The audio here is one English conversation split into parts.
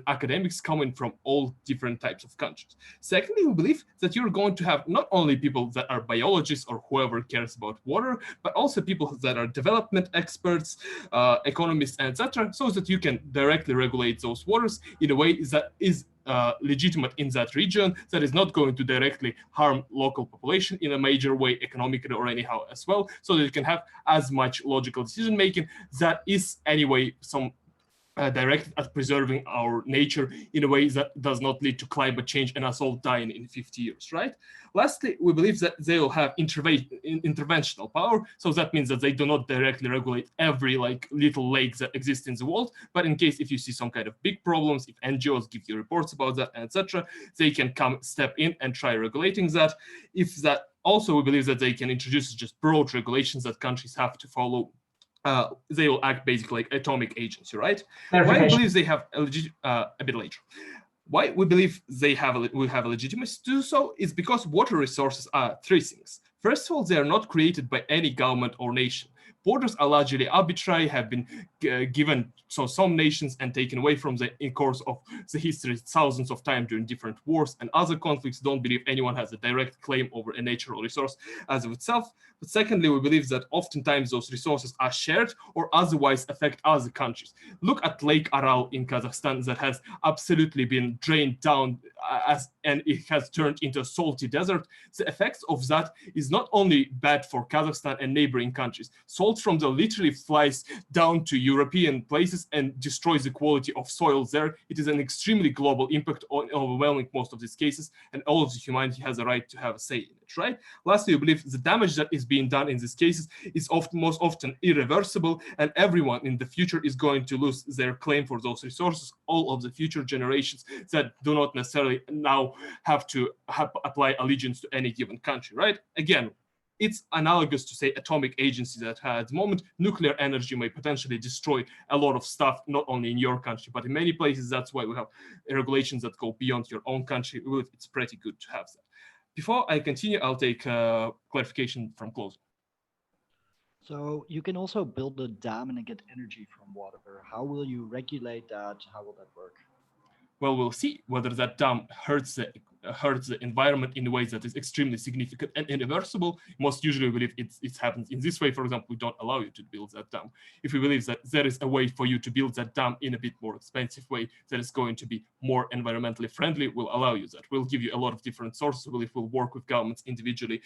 academics coming from all different types of countries. Secondly, we believe that you're going to have not only people that are biologists or whoever cares about water, but also people that are development experts, economists, etc., so that you can directly regulate those waters in a way that is legitimate in that region, that is not going to directly harm local population in a major way, economically or anyhow as well, so that you can have as much logical decision making that is anyway some directed at preserving our nature in a way that does not lead to climate change and us all dying in 50 years, right? Lastly, we believe that they will have interventional power. So that means that they do not directly regulate every like little lake that exists in the world, but in case if you see some kind of big problems, if NGOs give you reports about that, etc., they can come step in and try regulating that. If that also, we believe that they can introduce just broad regulations that countries have to follow. They will act basically like atomic agency, right? Why we believe they have a bit later. Why we believe they will have a legitimacy to do so is because water resources are three things. First of all, they are not created by any government or nation. Borders are largely arbitrary, have been given so some nations and taken away from them in course of the history thousands of times during different wars and other conflicts. Don't believe anyone has a direct claim over a natural resource as of itself. But secondly, we believe that oftentimes those resources are shared or otherwise affect other countries. Look at Lake Aral in Kazakhstan that has absolutely been drained down and it has turned into a salty desert. The effects of that is not only bad for Kazakhstan and neighboring countries. Salt from there literally flies down to European places and destroys the quality of soil there. It is an extremely global impact on overwhelming most of these cases, and all of the humanity has a right to have a say in it, right? Lastly, we believe the damage that is being done in these cases is most often irreversible, and everyone in the future is going to lose their claim for those resources. All of the future generations that do not necessarily now have to apply allegiance to any given country, right? Again, it's analogous to, say, atomic agency that at the moment, nuclear energy may potentially destroy a lot of stuff, not only in your country, but in many places. That's why we have regulations that go beyond your own country. It's pretty good to have that. Before I continue, I'll take clarification from closing. So you can also build a dam and get energy from water. How will you regulate that? How will that work? Well, we'll see whether that dam hurts the environment in a way that is extremely significant and irreversible. Most usually we believe it happens in this way. For example, we don't allow you to build that dam. If we believe that there is a way for you to build that dam in a bit more expensive way that is going to be more environmentally friendly, we'll allow you that. We'll give you a lot of different sources. We'll work with governments individually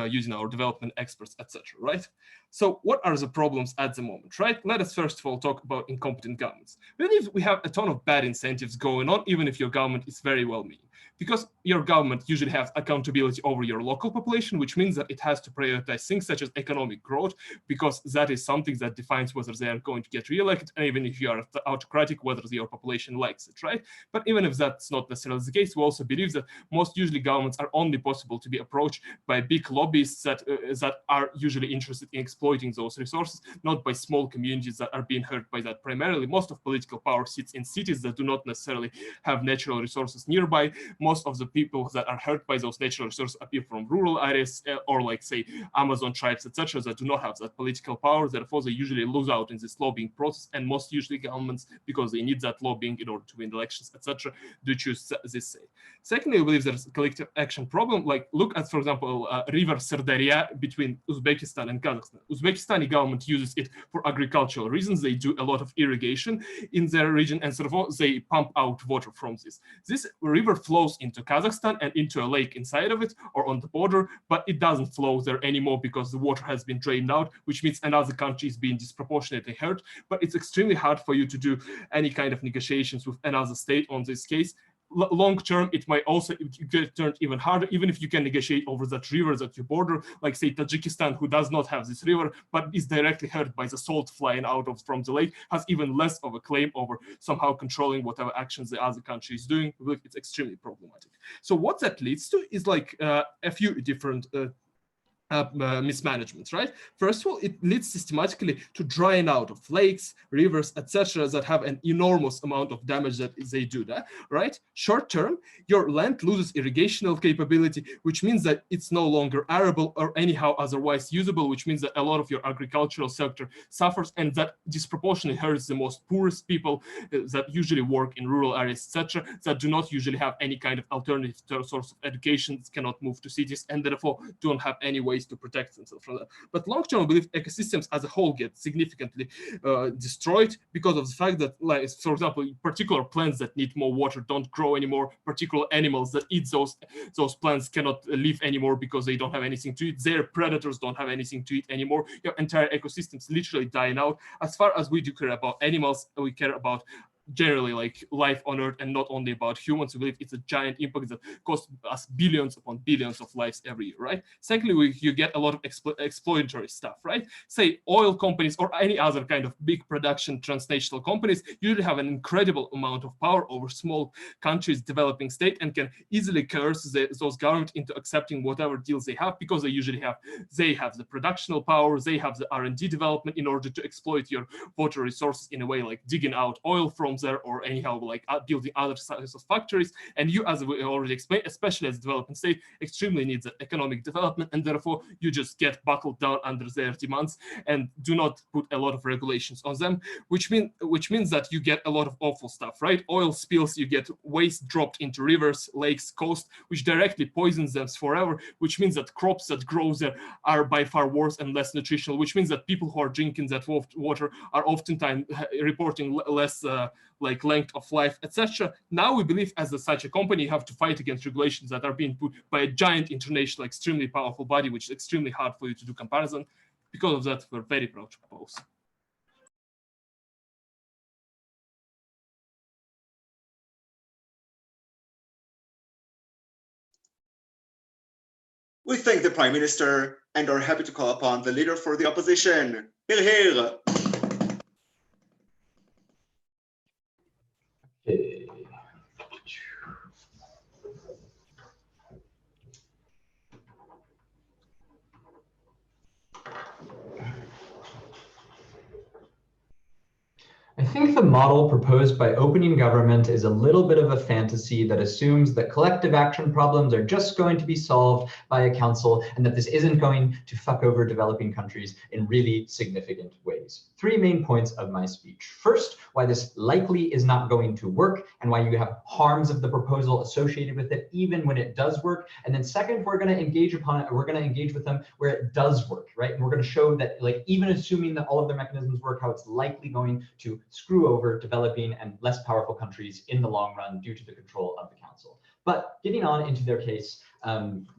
using our development experts, etc., right? So what are the problems at the moment, right? Let us first of all talk about incompetent governments. We believe we have a ton of bad incentives going on, even if your government is very well-meaning. Because your government usually has accountability over your local population, which means that it has to prioritize things such as economic growth, because that is something that defines whether they are going to get reelected, and even if you are autocratic, whether your population likes it, right? But even if that's not necessarily the case, we also believe that most usually governments are only possible to be approached by big lobbyists that are usually interested in exploiting those resources, not by small communities that are being hurt by that primarily. Most of political power sits in cities that do not necessarily have natural resources nearby. Most of the people that are hurt by those natural resources appear from rural areas or like, say, Amazon tribes, etc., that do not have that political power. Therefore, they usually lose out in this lobbying process, and most usually governments, because they need that lobbying in order to win elections, etc., do choose this say. Secondly, we believe there's a collective action problem. Like, look at, for example, river Sirdarya between Uzbekistan and Kazakhstan. Uzbekistani government uses it for agricultural reasons. They do a lot of irrigation in their region, and sort of they pump out water from this. This river flows into Kazakhstan and into a lake inside of it or on the border, but it doesn't flow there anymore because the water has been drained out, which means another country is being disproportionately hurt. But it's extremely hard for you to do any kind of negotiations with another state on this case. Long term, it might also get turned even harder, even if you can negotiate over that river that you border, like, say, Tajikistan, who does not have this river, but is directly hurt by the salt flying out from the lake, has even less of a claim over somehow controlling whatever actions the other country is doing. It's extremely problematic. So what that leads to is like a few different mismanagement, right? First of all, it leads systematically to drying out of lakes, rivers, etc., that have an enormous amount of damage that they do that, right? Short term, your land loses irrigational capability, which means that it's no longer arable or anyhow otherwise usable, which means that a lot of your agricultural sector suffers, and that disproportionately hurts the most poorest people that usually work in rural areas, etc., that do not usually have any kind of alternative source of education, cannot move to cities, and therefore don't have any ways to protect themselves from that. But long term, I believe ecosystems as a whole get significantly destroyed because of the fact that, like, for example, particular plants that need more water don't grow anymore. Particular animals that eat those plants cannot live anymore because they don't have anything to eat. Their predators don't have anything to eat anymore. Your entire ecosystems literally dying out. As far as we do care about animals, we care about generally like life on earth and not only about humans. We believe it's a giant impact that costs us billions upon billions of lives every year, right? Secondly, you get a lot of exploitatory stuff, right? Say oil companies or any other kind of big production transnational companies usually have an incredible amount of power over small countries, developing state, and can easily coerce those governments into accepting whatever deals they have, because they usually have the productional power, they have the R&D development in order to exploit your water resources in a way like digging out oil from there or anyhow like building other sizes of factories. And you, as we already explained, especially as a developing state, extremely needs economic development, and therefore you just get buckled down under their demands and do not put a lot of regulations on them, which means that you get a lot of awful stuff, right? Oil spills, you get waste dropped into rivers, lakes, coast, which directly poisons them forever, which means that crops that grow there are by far worse and less nutritional, which means that people who are drinking that water are oftentimes reporting less like length of life, etc. Now we believe as such a company, you have to fight against regulations that are being put by a giant international, extremely powerful body, which is extremely hard for you to do comparison. Because of that, we're very proud to propose. We thank the Prime Minister and are happy to call upon the leader for the opposition. Hear. I think the model proposed by opening government is a little bit of a fantasy that assumes that collective action problems are just going to be solved by a council and that this isn't going to fuck over developing countries in really significant ways. Three main points of my speech. First, why this likely is not going to work and why you have harms of the proposal associated with it, even when it does work. And then second, we're going to engage upon it, or we're going to engage with them where it does work, right? And we're going to show that, like, even assuming that all of their mechanisms work, how it's likely going to screw over developing and less powerful countries in the long run due to the control of the council. But getting on into their case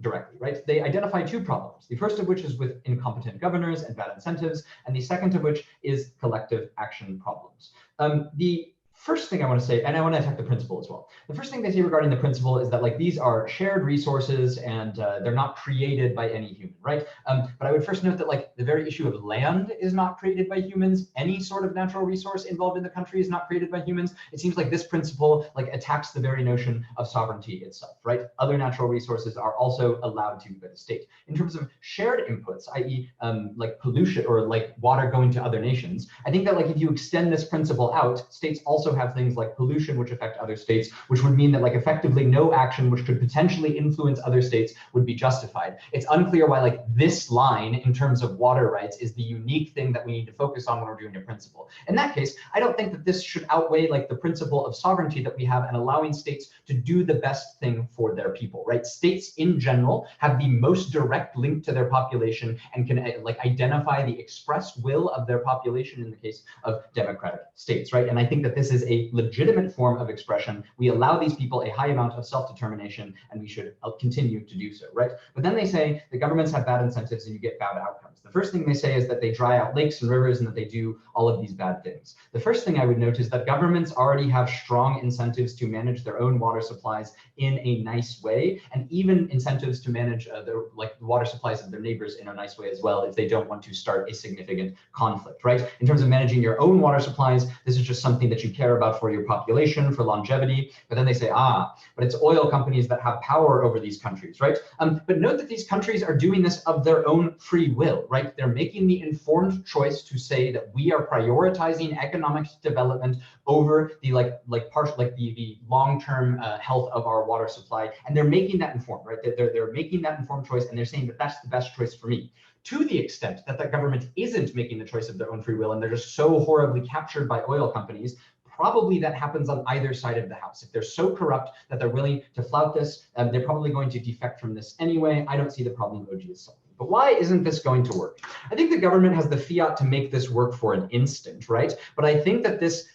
directly, right? They identify two problems. The first of which is with incompetent governors and bad incentives, and the second of which is collective action problems. The first thing I want to say, and I want to attack the principle as well. The first thing they say regarding the principle is that, like, these are shared resources and they're not created by any human, right? But I would first note that, like, the very issue of land is not created by humans. Any sort of natural resource involved in the country is not created by humans. It seems like this principle, like, attacks the very notion of sovereignty itself, right? Other natural resources are also allowed to by the state. In terms of shared inputs, i.e. Like pollution or like water going to other nations, I think that, like, if you extend this principle out, states also have things like pollution which affect other states, which would mean that, like, effectively no action which could potentially influence other states would be justified. It's unclear why, like, this line in terms of water rights is the unique thing that we need to focus on when we're doing a principle. In that case, I don't think that this should outweigh, like, the principle of sovereignty that we have and allowing states to do the best thing for their people, right? States in general have the most direct link to their population and can like identify the express will of their population in the case of democratic states, right? And I think that this is a legitimate form of expression. We allow these people a high amount of self-determination, and we should continue to do so, right? But then they say the governments have bad incentives and you get bad outcomes. The first thing they say is that they dry out lakes and rivers and that they do all of these bad things. The first thing I would note is that governments already have strong incentives to manage their own water supplies in a nice way, and even incentives to manage the water supplies of their neighbors in a nice way as well, if they don't want to start a significant conflict, right? In terms of managing your own water supplies, this is just something that you care care about for your population, for longevity. But then they say, but it's oil companies that have power over these countries, right? But note that these countries are doing this of their own free will, right? They're making the informed choice to say that we are prioritizing economic development over the the long-term health of our water supply, and they're making that informed, right? They're making that informed choice, and they're saying that that's the best choice for me. To the extent that the government isn't making the choice of their own free will, and they're just so horribly captured by oil companies, probably that happens on either side of the house. If they're so corrupt that they're willing to flout this, they're probably going to defect from this anyway. I don't see the problem OG is solving. But why isn't this going to work? I think the government has the fiat to make this work for an instant, right? But I think that this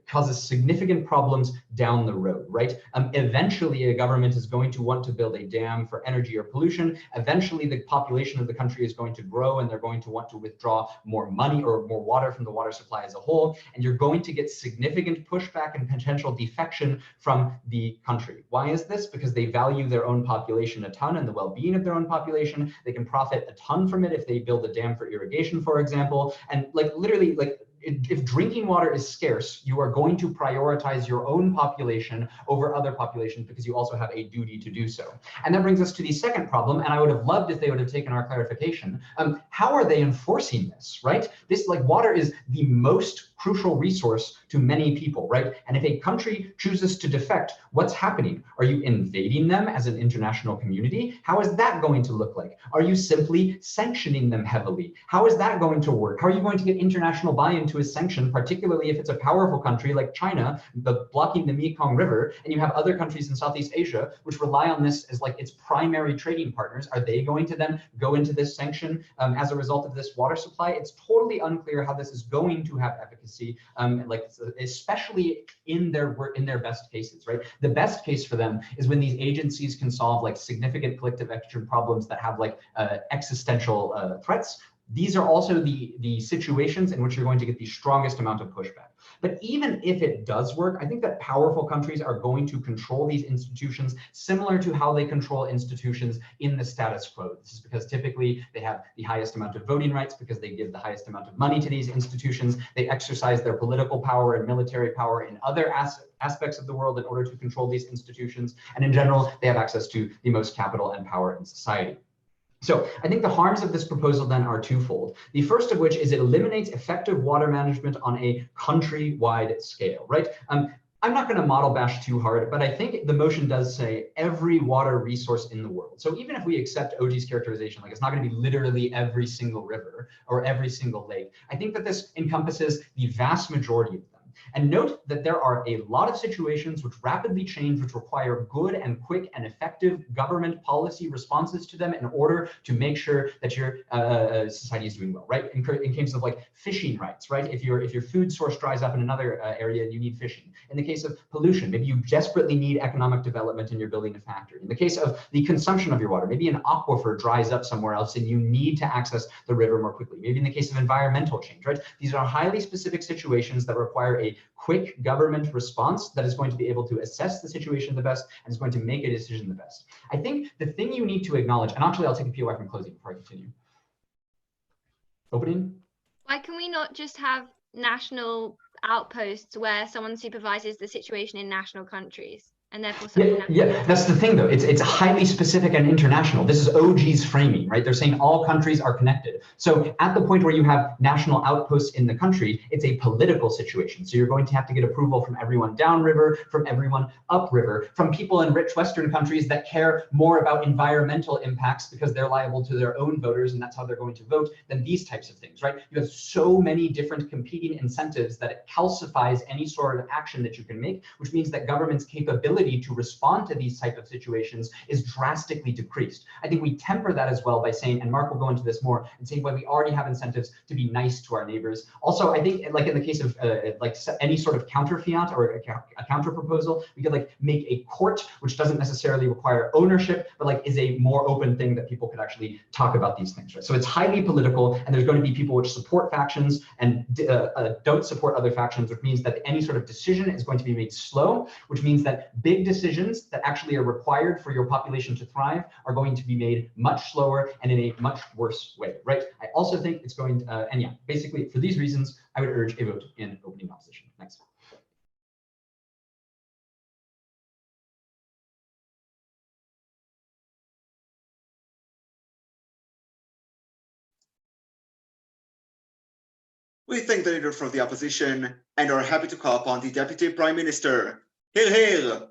causes significant problems down the road, right? Eventually, a government is going to want to build a dam for energy or pollution. Eventually, the population of the country is going to grow, and they're going to want to withdraw more money or more water from the water supply as a whole. And you're going to get significant pushback and potential defection from the country. Why is this? Because they value their own population a ton and the well-being of their own population. They can profit a ton from it if they build a dam for irrigation, for example. And literally, if drinking water is scarce, you are going to prioritize your own population over other populations because you also have a duty to do so. And that brings us to the second problem, and I would have loved if they would have taken our clarification. How are they enforcing this, right? This, water is the most crucial resource to many people, right? And if a country chooses to defect, what's happening? Are you invading them as an international community? How is that going to look like? Are you simply sanctioning them heavily? How is that going to work? How are you going to get international buy-in to a sanction, particularly if it's a powerful country like China, blocking the Mekong River, and you have other countries in Southeast Asia which rely on this as its primary trading partners? Are they going to then go into this sanction as a result of this water supply? It's totally unclear how this is going to have efficacy. Especially in their best cases, right? The best case for them is when these agencies can solve significant collective action problems that have existential threats. These are also the situations in which you're going to get the strongest amount of pushback. But even if it does work, I think that powerful countries are going to control these institutions similar to how they control institutions in the status quo. This is because typically they have the highest amount of voting rights because they give the highest amount of money to these institutions. They exercise their political power and military power in other aspects of the world in order to control these institutions. And in general, they have access to the most capital and power in society. So I think the harms of this proposal then are twofold. The first of which is it eliminates effective water management on a country-wide scale, right? I'm not going to model bash too hard, but I think the motion does say every water resource in the world. So even if we accept OG's characterization, it's not going to be literally every single river or every single lake, I think that this encompasses the vast majority of them. And note that there are a lot of situations which rapidly change, which require good and quick and effective government policy responses to them in order to make sure that your society is doing well, right? In cases of fishing rights, right? If your food source dries up in another area and you need fishing. In the case of pollution, maybe you desperately need economic development and you're building a factory. In the case of the consumption of your water, maybe an aquifer dries up somewhere else and you need to access the river more quickly. Maybe in the case of environmental change, right? These are highly specific situations that require a quick government response that is going to be able to assess the situation the best and is going to make a decision the best. I think the thing you need to acknowledge, and actually I'll take a POI from closing before I continue. Opening? Why can we not just have national outposts where someone supervises the situation in national countries? And therefore yeah, that's the thing though. It's highly specific and international. This is OG's framing, right? They're saying all countries are connected. So at the point where you have national outposts in the country, it's a political situation. So you're going to have to get approval from everyone downriver, from everyone upriver, from people in rich Western countries that care more about environmental impacts because they're liable to their own voters and that's how they're going to vote than these types of things, right? You have so many different competing incentives that it calcifies any sort of action that you can make, which means that government's capability to respond to these type of situations is drastically decreased. I think we temper that as well by saying, and Mark will go into this more, and saying, well, we already have incentives to be nice to our neighbors. Also, I think in the case of any sort of counter fiat or a counter proposal, we could make a court, which doesn't necessarily require ownership, but is a more open thing that people could actually talk about these things, right? So it's highly political, and there's going to be people which support factions and don't support other factions, which means that any sort of decision is going to be made slow, which means that big decisions that actually are required for your population to thrive are going to be made much slower and in a much worse way, right? I also think it's going to, and yeah, basically for these reasons, I would urge a vote in opening opposition. Thanks. We thank the leader for the opposition and are happy to call upon the Deputy Prime Minister. Hear, hear.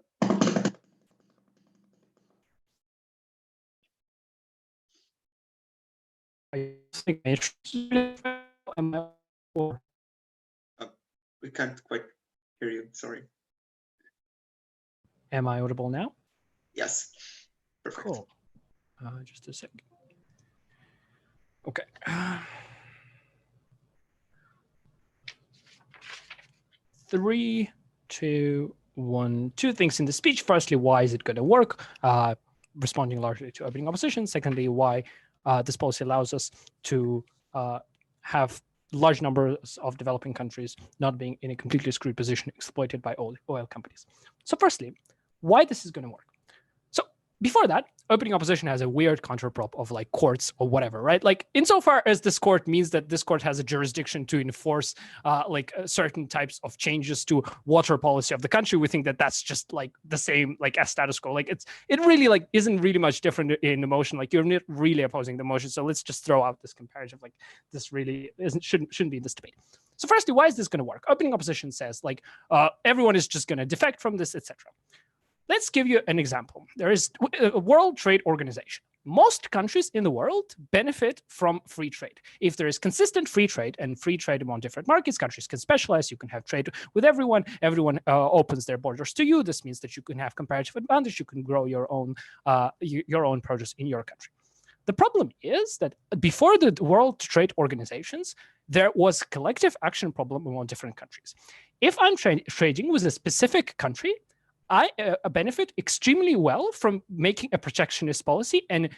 I think We can't quite hear you, sorry. Am I audible now? Yes, perfect. Cool. Just a second. Okay. 3, 2, 1. Two things in the speech. Firstly, why is it going to work? Responding largely to opening opposition. Secondly, why this policy allows us to have large numbers of developing countries not being in a completely screwed position, exploited by oil companies. So firstly, why this is going to work. So before that, opening opposition has a weird counterprop of like courts or whatever, right? Like insofar as this court means that this court has a jurisdiction to enforce certain types of changes to water policy of the country, we think that that's just like the same like as status quo. Like it really like isn't really much different in the motion. Like you're not really opposing the motion. So let's just throw out this comparative. Like this really shouldn't be in this debate. So firstly, why is this going to work? Opening opposition says like everyone is just going to defect from this, etc. Let's give you an example. There is a World Trade Organization. Most countries in the world benefit from free trade. If there is consistent free trade and free trade among different markets, countries can specialize. You can have trade with everyone. Everyone opens their borders to you. This means that you can have comparative advantage. You can grow your own produce in your country. The problem is that before the World Trade Organizations, there was collective action problem among different countries. If I'm trading with a specific country, I benefit extremely well from making a protectionist policy and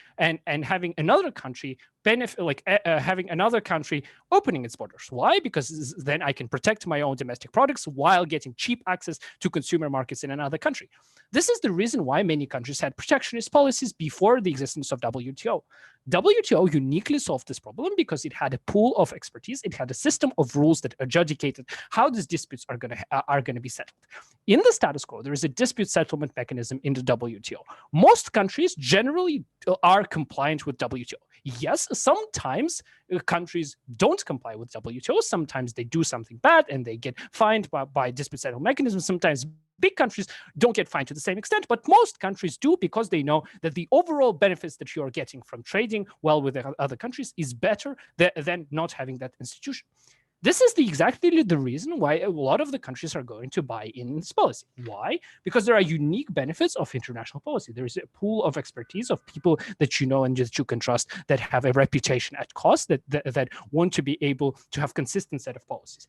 having another country benefit, like having another country opening its borders. Why? Because then I can protect my own domestic products while getting cheap access to consumer markets in another country. This is the reason why many countries had protectionist policies before the existence of WTO. WTO uniquely solved this problem because it had a pool of expertise. It had a system of rules that adjudicated how these disputes are going to be settled. In the status quo, there is a dispute settlement mechanism in the WTO. Most countries generally are compliant with WTO. Yes, sometimes countries don't comply with WTO. Sometimes they do something bad and they get fined by dispute settlement mechanisms. Sometimes big countries don't get fined to the same extent, but most countries do because they know that the overall benefits that you're getting from trading well with other countries is better than not having that institution. This is exactly the reason why a lot of the countries are going to buy in this policy. Why? Because there are unique benefits of international policy. There is a pool of expertise of people that you know and that you can trust, that have a reputation at cost, that want to be able to have consistent set of policies.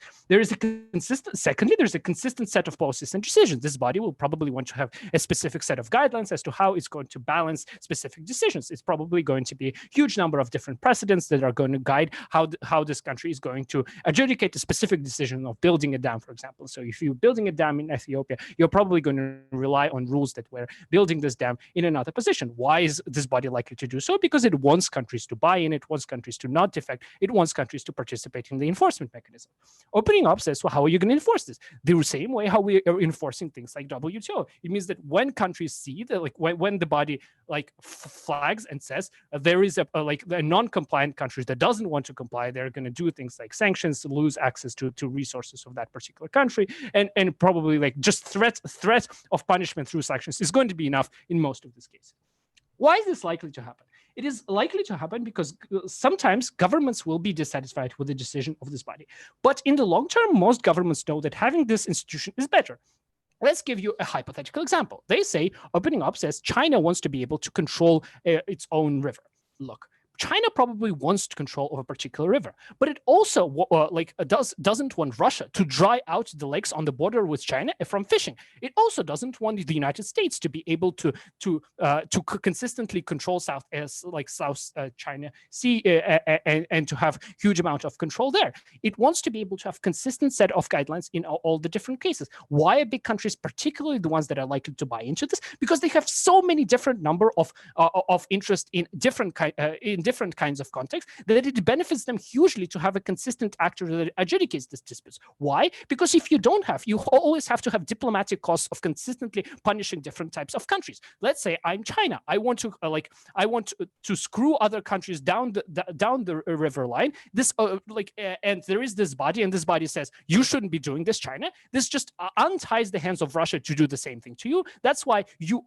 Secondly, there's a consistent set of policies and decisions. This body will probably want to have a specific set of guidelines as to how it's going to balance specific decisions. It's probably going to be a huge number of different precedents that are going to guide how this country is going to adjudicate a specific decision of building a dam, for example. So if you're building a dam in Ethiopia, you're probably going to rely on rules that were building this dam in another position. Why is this body likely to do so? Because it wants countries to buy in, it wants countries to not defect, it wants countries to participate in the enforcement mechanism. Opening up says, well, how are you going to enforce this? The same way how we are enforcing things like WTO. It means that when countries see that, like when the body like flags and says there is a non-compliant country that doesn't want to comply, they're going to do things like sanctions, lose access to resources of that particular country, and probably like just threat of punishment through sanctions is going to be enough in most of these cases. Why is this likely to happen? It is likely to happen because sometimes governments will be dissatisfied with the decision of this body. But in the long term, most governments know that having this institution is better. Let's give you a hypothetical example. They say, opening up says China wants to be able to control its own river. Look, China probably wants to control of a particular river, but it also doesn't want Russia to dry out the lakes on the border with China from fishing. It also doesn't want the United States to be able to consistently control South China Sea and to have huge amount of control there. It wants to be able to have consistent set of guidelines in all the different cases. Why are big countries, particularly the ones that are likely to buy into this? Because they have so many different number of interest in different different kinds of contexts, that it benefits them hugely to have a consistent actor that adjudicates these disputes. Why? Because if you don't have, you always have to have diplomatic costs of consistently punishing different types of countries. Let's say I'm China. I want to screw other countries down the river line. This and there is this body, and this body says you shouldn't be doing this, China. This just unties the hands of Russia to do the same thing to you. That's why you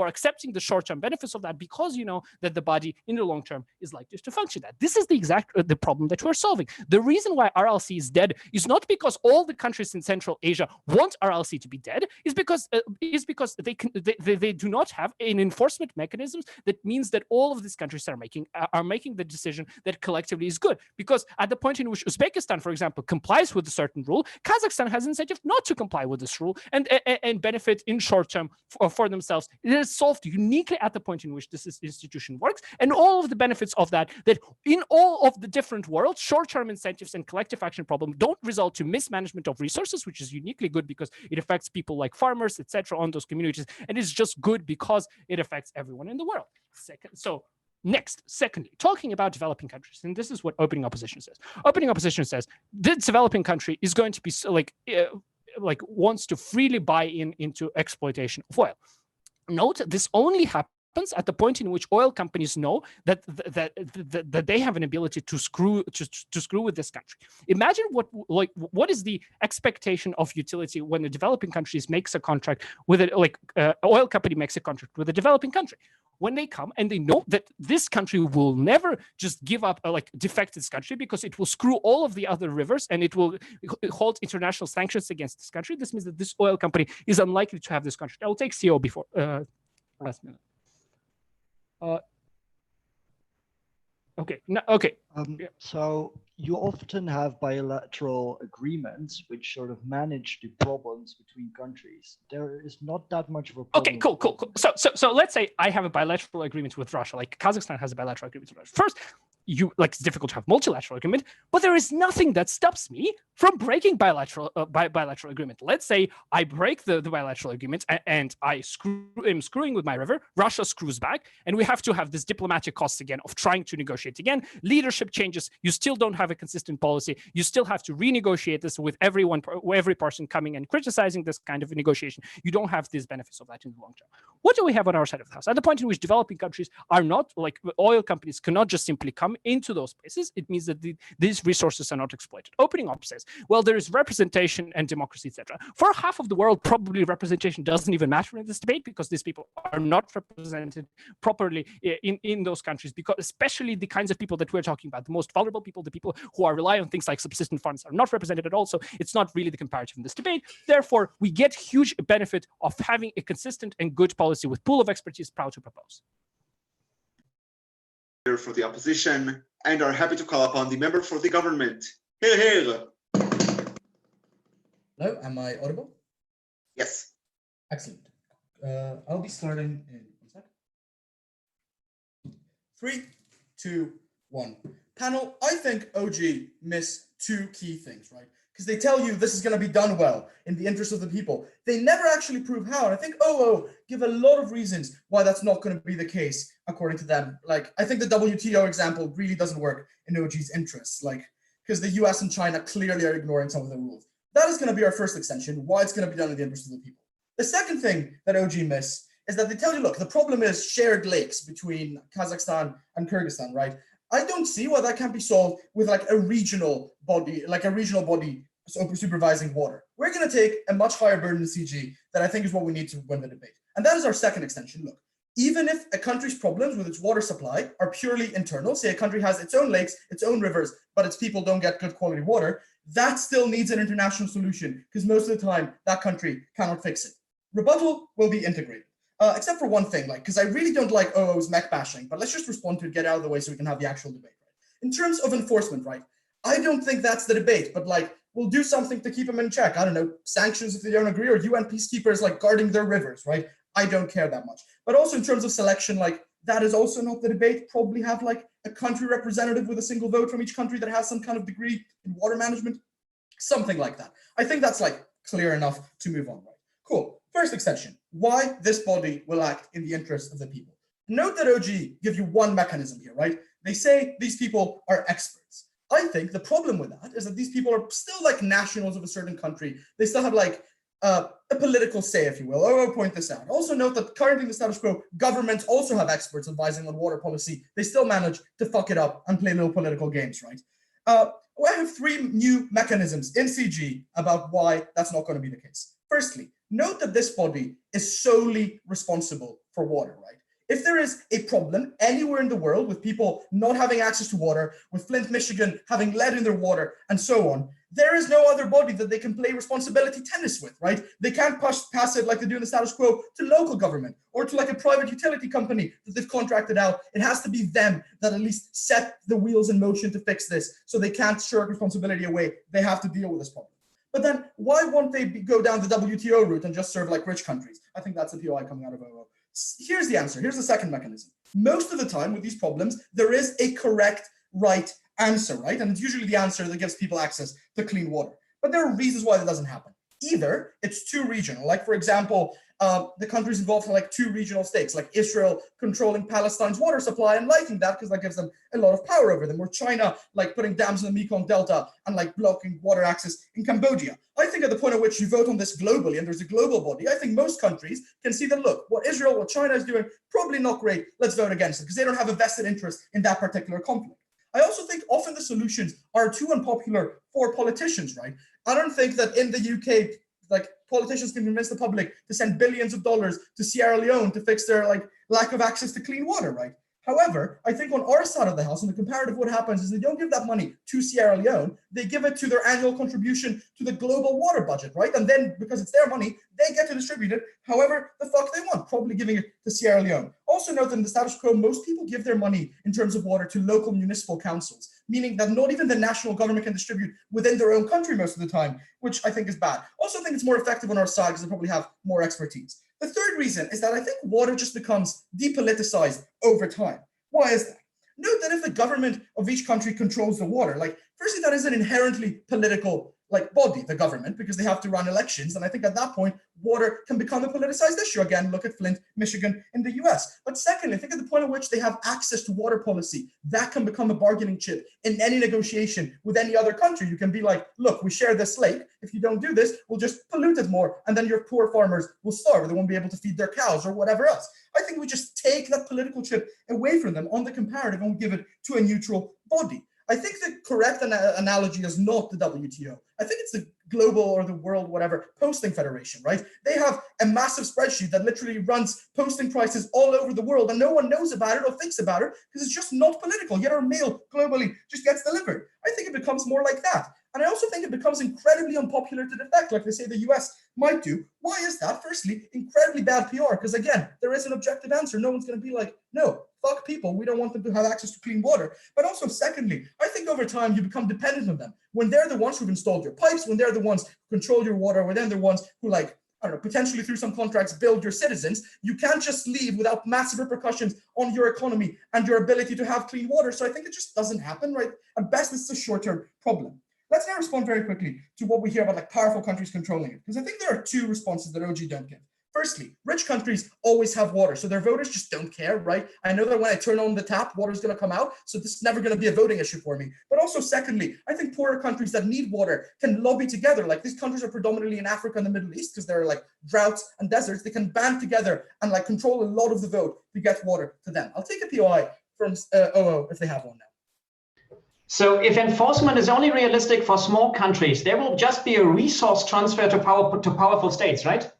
are accepting the short-term benefits of that, because you know that the body in the long term is likely to function. That this is the exact the problem that we're solving. The reason why RLC is dead is not because all the countries in Central Asia want RLC to be dead. Is because they do not have an enforcement mechanisms that means that all of these countries are making the decision that collectively is good. Because at the point in which Uzbekistan, for example, complies with a certain rule, Kazakhstan has incentive not to comply with this rule and benefit in short term for themselves. It is solved uniquely at the point in which this institution works, and all of the benefits of that in all of the different worlds, short-term incentives and collective action problem don't result to mismanagement of resources, which is uniquely good because it affects people like farmers, etc., on those communities, and it's just good because it affects everyone in the world. Secondly, talking about developing countries, and this is what opening opposition says. Opening opposition says the developing country is going to be wants to freely buy into exploitation of oil. Note, this only happens at the point in which oil companies know that they have an ability to screw with this country. Imagine what is the expectation of utility when the developing countries makes a contract with oil company makes a contract with a developing country. When they come and they know that this country will never just give up, defect this country, because it will screw all of the other rivers and it will hold international sanctions against this country. This means that this oil company is unlikely to have this contract. I will take CO before last minute. Okay. No, okay. So you often have bilateral agreements which sort of manage the problems between countries. There is not that much of a problem. Okay, cool. So let's say I have a bilateral agreement with Russia, like Kazakhstan has a bilateral agreement with Russia. First, it's difficult to have multilateral agreement, but there is nothing that stops me from breaking bilateral agreement. Let's say I break the bilateral agreement and I'm screwing with my river. Russia screws back, and we have to have this diplomatic cost again of trying to negotiate again. Leadership changes. You still don't have a consistent policy. You still have to renegotiate this with every person coming and criticizing this kind of negotiation. You don't have these benefits of that in the long term. What do we have on our side of the house? At the point in which developing countries are not, oil companies cannot just simply come into those places, it means that these resources are not exploited. Opening up says, well, there is representation and democracy, etc. For half of the world, probably representation doesn't even matter in this debate, because these people are not represented properly in those countries, because especially the kinds of people that we're talking about, the most vulnerable people, the people who are relying on things like subsistence funds, are not represented at all. So it's not really the comparative in this debate. Therefore, we get huge benefit of having a consistent and good policy with pool of expertise proud to propose. For the opposition, and are happy to call upon the member for the government. Here. Hello, am I audible? Yes. Excellent. I'll be starting in 1 second. 3, 2, 1. Panel, I think OG missed two key things, right? Because they tell you this is going to be done well in the interest of the people. They never actually prove how. And I think OO give a lot of reasons why that's not going to be the case, according to them. I think the WTO example really doesn't work in OG's interests, because the US and China clearly are ignoring some of the rules. That is going to be our first extension, why it's going to be done in the interest of the people. The second thing that OG miss is that they tell you, look, the problem is shared lakes between Kazakhstan and Kyrgyzstan, right? I don't see why that can't be solved with a regional body, supervising water. We're going to take a much higher burden in CG that I think is what we need to win the debate. And that is our second extension. Look, even if a country's problems with its water supply are purely internal, say a country has its own lakes, its own rivers, but its people don't get good quality water, that still needs an international solution, because most of the time that country cannot fix it. Rebuttal will be integrated. Except for one thing, because I really don't like OO's mech bashing, but let's just respond to it, get out of the way so we can have the actual debate. Right? In terms of enforcement, right? I don't think that's the debate, but we'll do something to keep them in check. I don't know, sanctions if they don't agree, or UN peacekeepers guarding their rivers, right? I don't care that much. But also in terms of selection, that is also not the debate. Probably have a country representative with a single vote from each country that has some kind of degree in water management, something like that. I think that's clear enough to move on, right? Cool. First extension, why this body will act in the interest of the people. Note that OG give you one mechanism here, right? They say these people are experts. I think the problem with that is that these people are still like nationals of a certain country. They still have like a political say, if you will. I will point this out. Also note that currently in the status quo, governments also have experts advising on water policy. They still manage to fuck it up and play little political games, right? I have three new mechanisms in CG about why that's not going to be the case. Firstly, note that this body is solely responsible for water, right? If there is a problem anywhere in the world with people not having access to water, with Flint, Michigan having lead in their water, and so on, there is no other body that they can play responsibility tennis with, right? They can't pass it like they do in the status quo to local government or to like a private utility company that they've contracted out. It has to be them that at least set the wheels in motion to fix this, so they can't shirk responsibility away. They have to deal with this problem. But then why won't they go down the WTO route and just serve like rich countries? I think that's a POI coming out of OO. Here's the answer. Here's the second mechanism. Most of the time with these problems, there is a correct, right answer, right? And it's usually the answer that gives people access to clean water. But there are reasons why that doesn't happen. Either it's too regional, like for example, the countries involved in like two regional states, like Israel controlling Palestine's water supply and liking that because that gives them a lot of power over them, or China like putting dams in the Mekong Delta and like blocking water access in Cambodia. I think at the point at which you vote on this globally and there's a global body, I think most countries can see that, look, what Israel, what China is doing, probably not great. Let's vote against it because they don't have a vested interest in that particular conflict. I also think often the solutions are too unpopular for politicians, right? I don't think that in the UK, like politicians can convince the public to send billions of dollars to Sierra Leone to fix their like lack of access to clean water, right? However, I think on our side of the house, on the comparative, what happens is they don't give that money to Sierra Leone, they give it to their annual contribution to the global water budget, right? And then because it's their money, they get to distribute it however the fuck they want, probably giving it to Sierra Leone. Also note that in the status quo, most people give their money in terms of water to local municipal councils, meaning that not even the national government can distribute within their own country most of the time, which I think is bad. Also think it's more effective on our side because they probably have more expertise. The third reason is that I think water just becomes depoliticized over time. Why is that? Note that if the government of each country controls the water, like firstly, that is an inherently political like body, the government, because they have to run elections. And I think at that point, water can become a politicized issue. Again, look at Flint, Michigan in the US. But secondly, I think at the point at which they have access to water policy, that can become a bargaining chip in any negotiation with any other country. You can be like, look, we share this lake. If you don't do this, we'll just pollute it more. And then your poor farmers will starve. They won't be able to feed their cows or whatever else. I think we just take that political chip away from them on the comparative and we give it to a neutral body. I think the correct analogy is not the WTO. I think it's the global or the world, whatever, posting federation, right? They have a massive spreadsheet that literally runs posting prices all over the world and no one knows about it or thinks about it because it's just not political. Yet our mail globally just gets delivered. I think it becomes more like that. And I also think it becomes incredibly unpopular to defect, like they say the US might do. Why is that? Firstly, incredibly bad PR, because again, there is an objective answer. No one's going to be like, no, fuck people. We don't want them to have access to clean water. But also, secondly, I think over time you become dependent on them. When they're the ones who've installed your pipes, when they're the ones who control your water, when they're the ones who like, I don't know, potentially through some contracts build your citizens, you can't just leave without massive repercussions on your economy and your ability to have clean water. So I think it just doesn't happen, right? At best, it's a short-term problem. Let's now respond very quickly to what we hear about like powerful countries controlling it, because I think there are two responses that OG don't give. Firstly, rich countries always have water, so their voters just don't care, right? I know that when I turn on the tap, water's going to come out, so this is never going to be a voting issue for me. But also, secondly, I think poorer countries that need water can lobby together. Like these countries are predominantly in Africa and the Middle East because there are like droughts and deserts. They can band together and like control a lot of the vote to get water to them. I'll take a POI from OO if they have one now. So if enforcement is only realistic for small countries, there will just be a resource transfer to powerful states, right?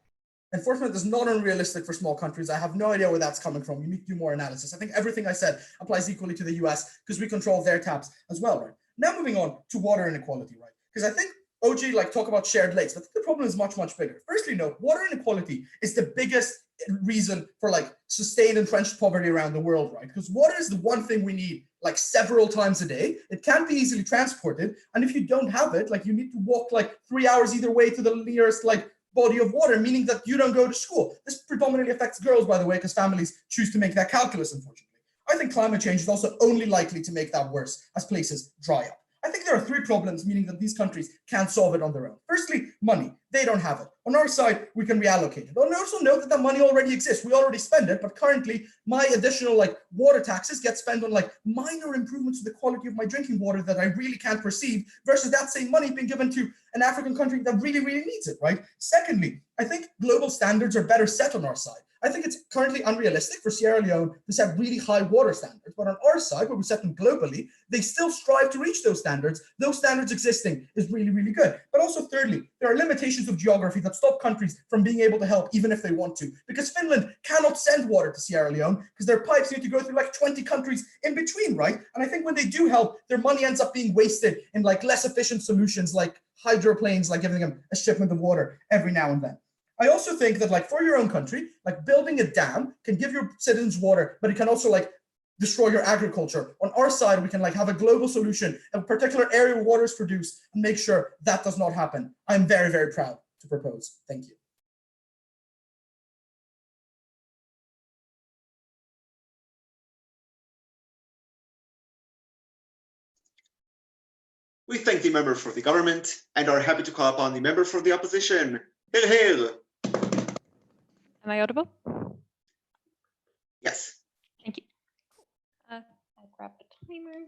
Enforcement is not unrealistic for small countries. I have no idea where that's coming from. You need to do more analysis. I think everything I said applies equally to the US because we control their taps as well, right? Now moving on to water inequality, right? Because I think OG like talk about shared lakes, but I think the problem is much, much bigger. Firstly, note, water inequality is the biggest reason for like sustained entrenched poverty around the world, right? Because water is the one thing we need like several times a day. It can't be easily transported. And if you don't have it, like you need to walk like 3 hours either way to the nearest like body of water, meaning that you don't go to school. This predominantly affects girls, by the way, because families choose to make that calculus, unfortunately. I think climate change is also only likely to make that worse as places dry up. I think there are three problems, meaning that these countries can't solve it on their own. Firstly, money. They don't have it. On our side, we can reallocate it. But also note that the money already exists. We already spend it, but currently my additional like water taxes get spent on like minor improvements to the quality of my drinking water that I really can't perceive, versus that same money being given to an African country that really, really needs it, right? Secondly, I think global standards are better set on our side. I think it's currently unrealistic for Sierra Leone to set really high water standards, but on our side, where we set them globally, they still strive to reach those standards. Those standards existing is really, really good. But also thirdly, there are limitations of geography that stop countries from being able to help even if they want to, because Finland cannot send water to Sierra Leone because their pipes need to go through like 20 countries in between, right? And I think when they do help, their money ends up being wasted in like less efficient solutions like hydroplanes, like giving them a shipment of water every now and then. I also think that like for your own country, like building a dam can give your citizens water, but it can also like destroy your agriculture. On our side, we can like have a global solution, a particular area where water is produced, and make sure that does not happen. I'm very, very proud to propose. Thank you. We thank the member for the government and are happy to call upon the member for the opposition. Hear, hear. Am I audible? Yes. Thank you. I'll grab the timer.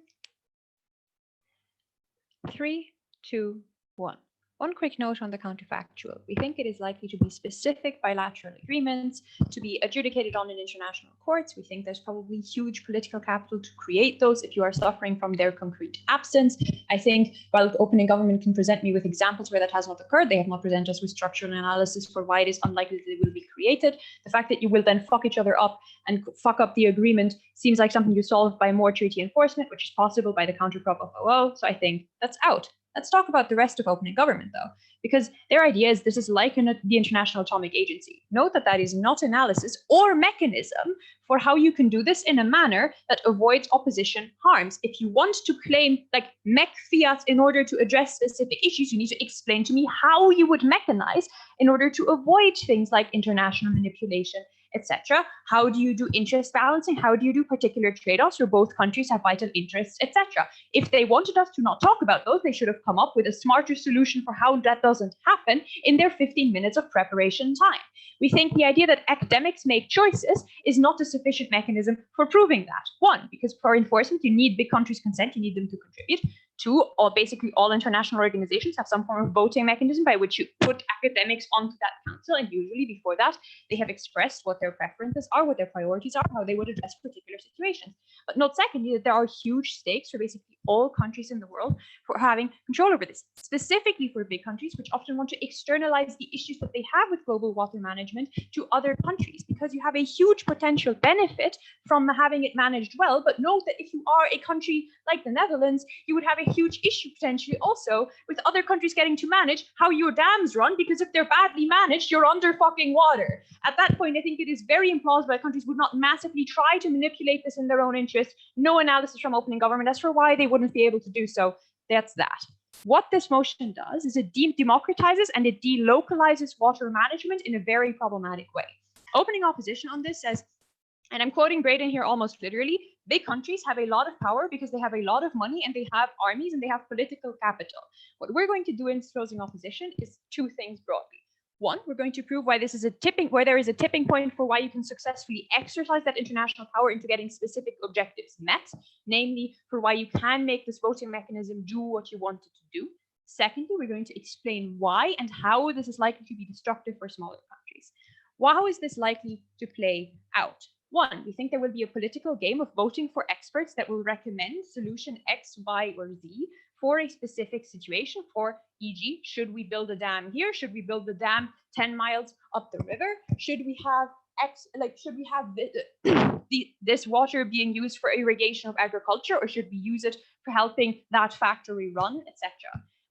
3, 2, 1. One quick note on the counterfactual. We think it is likely to be specific bilateral agreements to be adjudicated on in international courts. We think there's probably huge political capital to create those if you are suffering from their concrete absence. I think while the opening government can present me with examples where that has not occurred, they have not presented us with structural analysis for why it is unlikely that they will be created. The fact that you will then fuck each other up and fuck up the agreement seems like something you solve by more treaty enforcement, which is possible by the counterprop of OO. So I think that's out. Let's talk about the rest of opening government, though, because their idea is this is like the International Atomic Agency. Note that that is not analysis or mechanism for how you can do this in a manner that avoids opposition harms. If you want to claim like mech fiat in order to address specific issues, you need to explain to me how you would mechanize in order to avoid things like international manipulation, etc. How do you do interest balancing? How do you do particular trade-offs where both countries have vital interests, etc.? If they wanted us to not talk about those, they should have come up with a smarter solution for how that doesn't happen in their 15 minutes of preparation time. We think the idea that academics make choices is not a sufficient mechanism for proving that. One, because for enforcement, you need big countries' consent, you need them to contribute. Two, basically all international organizations have some form of voting mechanism by which you put academics onto that council, and usually before that, they have expressed what their preferences are, what their priorities are, how they would address particular situations. But note secondly, that there are huge stakes for basically all countries in the world for having control over this, specifically for big countries, which often want to externalize the issues that they have with global water management to other countries, because you have a huge potential benefit from having it managed well. But note that if you are a country like the Netherlands, you would have a huge issue potentially also with other countries getting to manage how your dams run, because if they're badly managed, you're under fucking water. At that point, I think it is very implausible that countries would not massively try to manipulate this in their own interest. No analysis from opening government as for why they wouldn't be able to do so. That's that. What this motion does is it democratizes and it delocalizes water management in a very problematic way. Opening opposition on this says, and I'm quoting Braden here almost literally, big countries have a lot of power because they have a lot of money and they have armies and they have political capital. What we're going to do in closing opposition is two things broadly. One, we're going to prove why this is where there is a tipping point for why you can successfully exercise that international power into getting specific objectives met, namely for why you can make this voting mechanism do what you want it to do. Secondly, we're going to explain why and how this is likely to be destructive for smaller countries. How is this likely to play out? One, we think there will be a political game of voting for experts that will recommend solution X, Y, or Z for a specific situation, for e.g., should we build a dam here? Should we build the dam 10 miles up the river? Should we have this water being used for irrigation of agriculture, or should we use it for helping that factory run, etc.?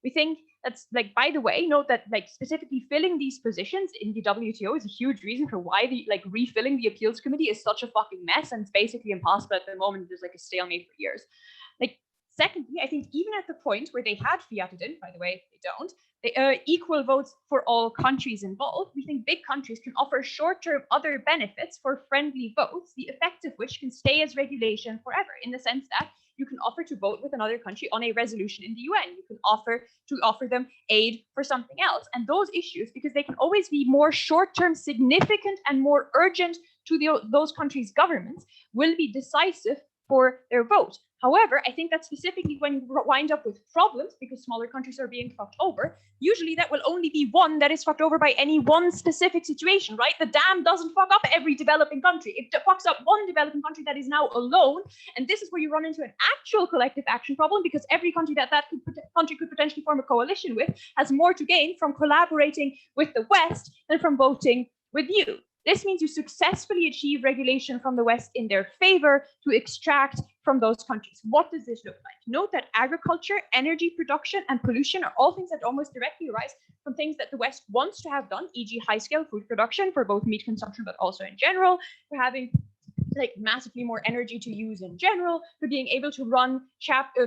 We think that's like, by the way, note that like specifically filling these positions in the WTO is a huge reason for why refilling the appeals committee is such a fucking mess, and it's basically impossible at the moment. There's like a stalemate for years. Secondly, I think even at the point where they had fiated in, by the way, they don't, equal votes for all countries involved, we think big countries can offer short-term other benefits for friendly votes, the effect of which can stay as regulation forever, in the sense that You can offer to vote with another country on a resolution in the UN. You can offer them aid for something else. And those issues, because they can always be more short-term, significant, and more urgent to those countries' governments, will be decisive for their vote. However, I think that specifically when you wind up with problems, because smaller countries are being fucked over, usually that will only be one that is fucked over by any one specific situation, right? The dam doesn't fuck up every developing country. It fucks up one developing country that is now alone. And this is where you run into an actual collective action problem, because every country that country could potentially form a coalition with has more to gain from collaborating with the West than from voting with you. This means you successfully achieve regulation from the West in their favor to extract from those countries. What does this look like? Note that agriculture, energy production, and pollution are all things that almost directly arise from things that the West wants to have done, e.g. high-scale food production for both meat consumption, but also in general, for having like massively more energy to use in general, for being able to run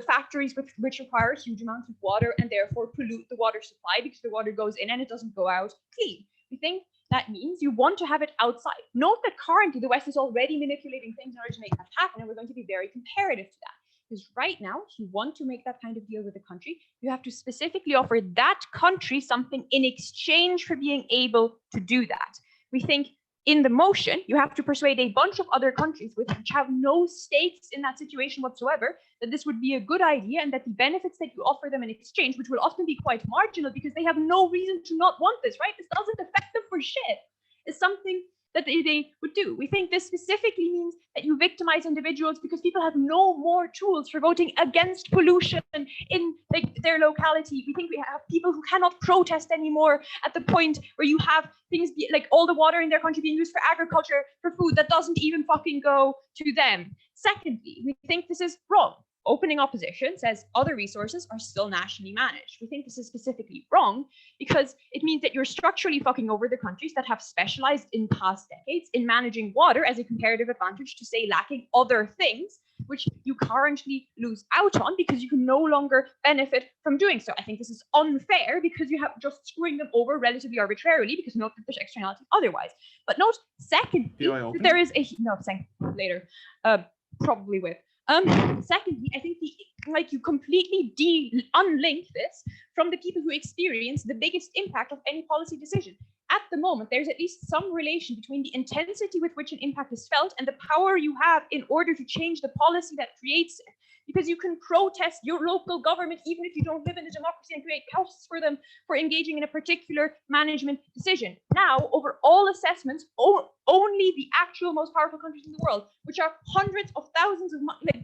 factories which require huge amounts of water and therefore pollute the water supply because the water goes in and it doesn't go out clean. We think that means you want to have it outside. Note that currently the West is already manipulating things in order to make that happen, and we're going to be very comparative to that. Because right now, if you want to make that kind of deal with a country, you have to specifically offer that country something in exchange for being able to do that. We think in the motion, you have to persuade a bunch of other countries which have no stakes in that situation whatsoever, that this would be a good idea and that the benefits that you offer them in exchange, which will often be quite marginal because they have no reason to not want this, right? This doesn't affect them for shit, is something that they would do. We think this specifically means that you victimize individuals because people have no more tools for voting against pollution in their locality. We think we have people who cannot protest anymore at the point where you have things like all the water in their country being used for agriculture, for food that doesn't even fucking go to them. Secondly, we think this is wrong. Opening opposition says other resources are still nationally managed. We think this is specifically wrong because it means that you're structurally fucking over the countries that have specialized in past decades in managing water as a comparative advantage to, say, lacking other things, which you currently lose out on because you can no longer benefit from doing so. I think this is unfair because you have just screwing them over relatively arbitrarily, because note that there's externality otherwise. But note, secondly, that there is a later, probably with. Secondly, I think you completely unlink this from the people who experience the biggest impact of any policy decision. At the moment, there's at least some relation between the intensity with which an impact is felt and the power you have in order to change the policy that creates it. Because you can protest your local government even if you don't live in a democracy and create costs for them for engaging in a particular management decision. Now, over all assessments, only the actual most powerful countries in the world, which are hundreds of thousands of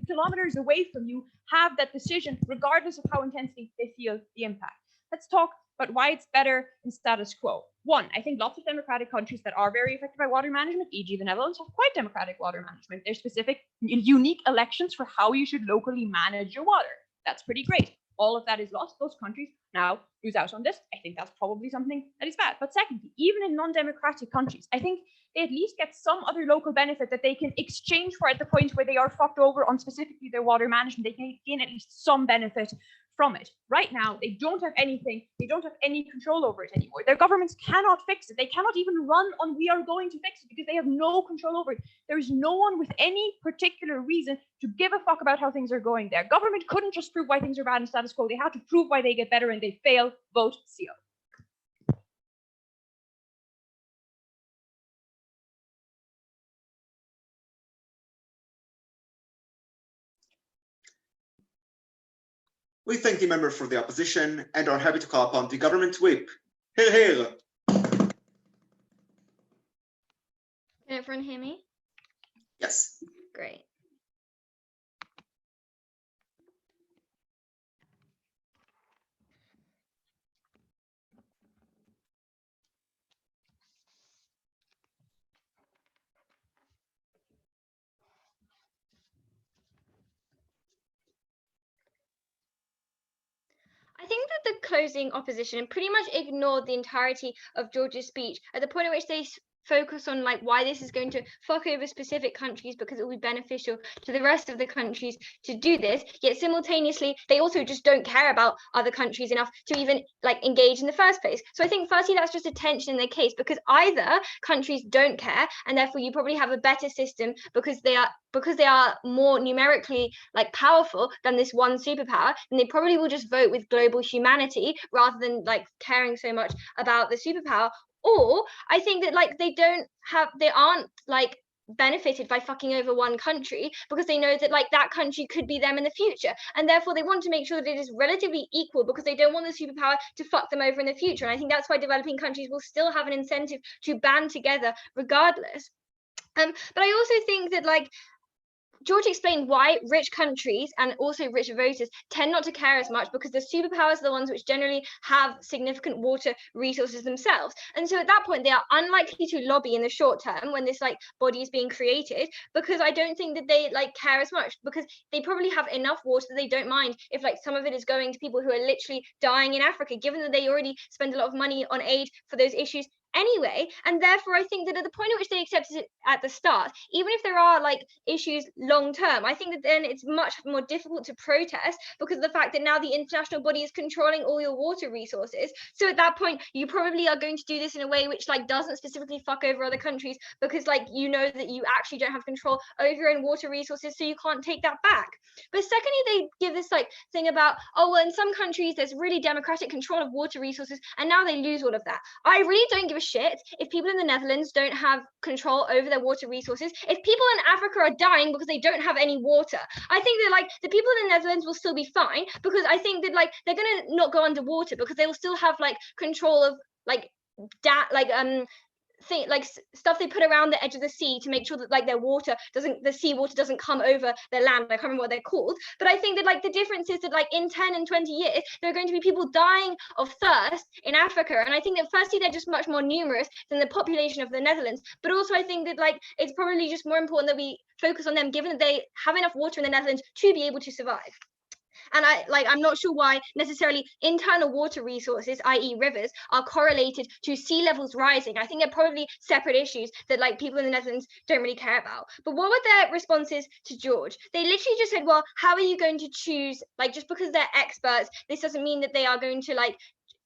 kilometers away from you, have that decision regardless of how intensely they feel the impact. Let's talk about why it's better than status quo. One, I think lots of democratic countries that are very affected by water management, e.g. the Netherlands, have quite democratic water management. There's specific unique elections for how you should locally manage your water. That's pretty great. All of that is lost. Those countries now lose out on this. I think that's probably something that is bad. But secondly, even in non-democratic countries, I think they at least get some other local benefit that they can exchange for at the point where they are fucked over on specifically their water management. They can gain at least some benefit from it. Right now, they don't have anything. They don't have any control over it anymore. Their governments cannot fix it. They cannot even run on "we are going to fix it" because they have no control over it. There is no one with any particular reason to give a fuck about how things are going there. Government couldn't just prove why things are bad in status quo. They had to prove why they get better, and they fail. Vote CO. We thank the member for the opposition and are happy to call upon the government whip. Hear, hear. Can everyone hear me? Yes. Great. I think that the closing opposition pretty much ignored the entirety of George's speech at the point at which they focus on like why this is going to fuck over specific countries because it will be beneficial to the rest of the countries to do this, yet simultaneously they also just don't care about other countries enough to even like engage in the first place. So I think firstly that's just a tension in their case, because either countries don't care and therefore you probably have a better system because they are more numerically like powerful than this one superpower, and they probably will just vote with global humanity rather than like caring so much about the superpower. Or I think that like they aren't like benefited by fucking over one country because they know that like that country could be them in the future, and therefore they want to make sure that it is relatively equal because they don't want the superpower to fuck them over in the future. And I think that's why developing countries will still have an incentive to band together regardless. But I also think that like George explained why rich countries and also rich voters tend not to care as much because the superpowers are the ones which generally have significant water resources themselves. And so at that point, they are unlikely to lobby in the short term when this like body is being created, because I don't think that they like care as much because they probably have enough water that they don't mind if like some of it is going to people who are literally dying in Africa, given that they already spend a lot of money on aid for those issues anyway. And therefore I think that at the point at which they accepted it at the start, even if there are like issues long term, I think that then it's much more difficult to protest because of the fact that now the international body is controlling all your water resources. So at that point you probably are going to do this in a way which like doesn't specifically fuck over other countries, because like you know that you actually don't have control over your own water resources, so you can't take that back. But secondly, they give this like thing about, oh well, in some countries there's really democratic control of water resources and now they lose all of that. I really don't give a shit if people in the Netherlands don't have control over their water resources. If people in Africa are dying because they don't have any water, I think that like the people in the Netherlands will still be fine, because I think that like they're gonna not go underwater because they will still have like control of like stuff they put around the edge of the sea to make sure that like the seawater doesn't come over their land. I can't remember what they're called, but I think that like the difference is that like in 10 and 20 years there are going to be people dying of thirst in Africa, and I think that firstly they're just much more numerous than the population of the Netherlands, but also I think that like it's probably just more important that we focus on them, given that they have enough water in the Netherlands to be able to survive. And I'm not sure why necessarily internal water resources, i.e. rivers, are correlated to sea levels rising. I think they're probably separate issues that like people in the Netherlands don't really care about. But what were their responses to George? They literally just said, well, how are you going to choose, like just because they're experts, this doesn't mean that they are going to like,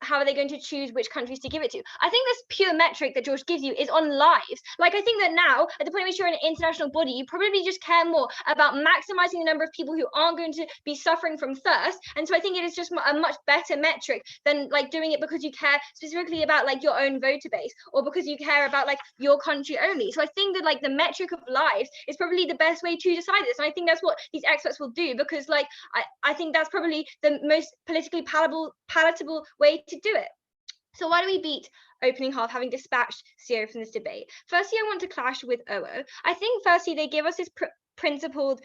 how are they going to choose which countries to give it to? I think this pure metric that George gives you is on lives. Like I think that now, at the point at which you're in an international body, you probably just care more about maximizing the number of people who aren't going to be suffering from thirst. And so I think it is just a much better metric than like doing it because you care specifically about like your own voter base, or because you care about like your country only. So I think that like the metric of lives is probably the best way to decide this. And I think that's what these experts will do, because like I think that's probably the most politically palatable way to do it. So why do we beat opening half, having dispatched CO from this debate? Firstly, I want to clash with OO. I think firstly they give us this principled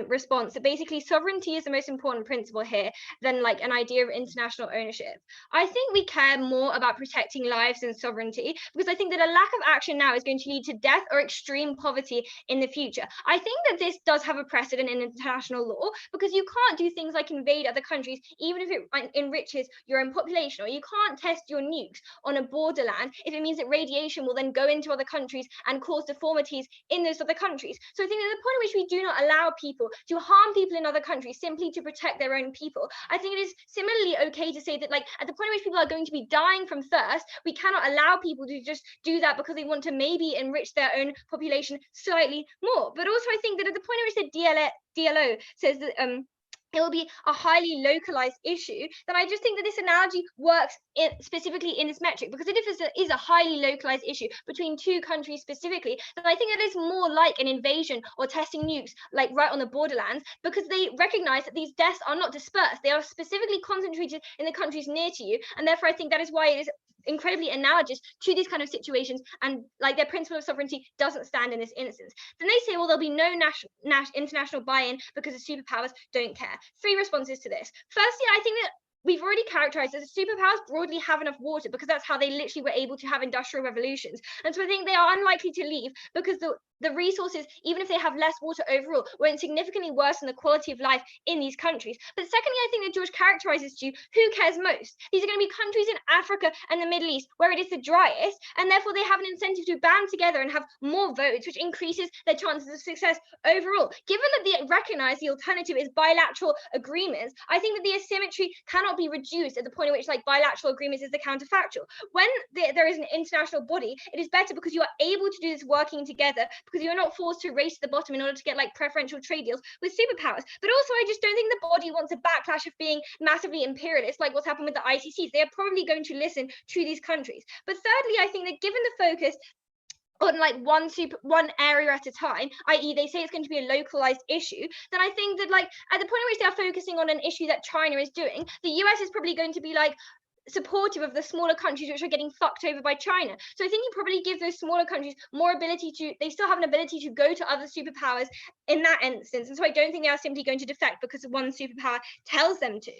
response that basically sovereignty is the most important principle here than like an idea of international ownership. I think we care more about protecting lives than sovereignty, because I think that a lack of action now is going to lead to death or extreme poverty in the future. I think that this does have a precedent in international law, because you can't do things like invade other countries even if it enriches your own population, or you can't test your nukes on a borderland if it means that radiation will then go into other countries and cause deformities in those other countries. So I think at the point at which we do not allow people to harm people in other countries simply to protect their own people, I think it is similarly okay to say that like at the point at which people are going to be dying from thirst, we cannot allow people to just do that because they want to maybe enrich their own population slightly more. But also I think that at the point at which the DLO says that it will be a highly localized issue, then I just think that this analogy works specifically in this metric, because if it is a highly localized issue between two countries specifically, then I think it is more like an invasion or testing nukes like right on the borderlands, because they recognize that these deaths are not dispersed, they are specifically concentrated in the countries near to you, and therefore I think that is why it is incredibly analogous to these kind of situations, and like their principle of sovereignty doesn't stand in this instance. Then they say, well, there'll be no international buy-in because the superpowers don't care. 3 responses to this. Firstly, I think that we've already characterized that the superpowers broadly have enough water because that's how they literally were able to have industrial revolutions. And so I think they are unlikely to leave because the resources, even if they have less water overall, won't significantly worsen the quality of life in these countries. But secondly, I think that George characterizes to you who cares most. These are going to be countries in Africa and the Middle East where it is the driest, and therefore they have an incentive to band together and have more votes, which increases their chances of success overall. Given that they recognize the alternative is bilateral agreements, I think that the asymmetry cannot be reduced at the point at which like bilateral agreements is the counterfactual. When there is an international body, it is better because you are able to do this working together, because you are not forced to race to the bottom in order to get like preferential trade deals with superpowers. But also, I just don't think the body wants a backlash of being massively imperialist, like what's happened with the ICCs. They are probably going to listen to these countries. But thirdly, I think that given the focus on like one area at a time, i.e. they say it's going to be a localized issue, then I think that like at the point at which they are focusing on an issue that China is doing, the US is probably going to be like supportive of the smaller countries which are getting fucked over by China. So I think you probably give those smaller countries more ability to, they still have an ability to go to other superpowers in that instance. And so I don't think they are simply going to defect because one superpower tells them to.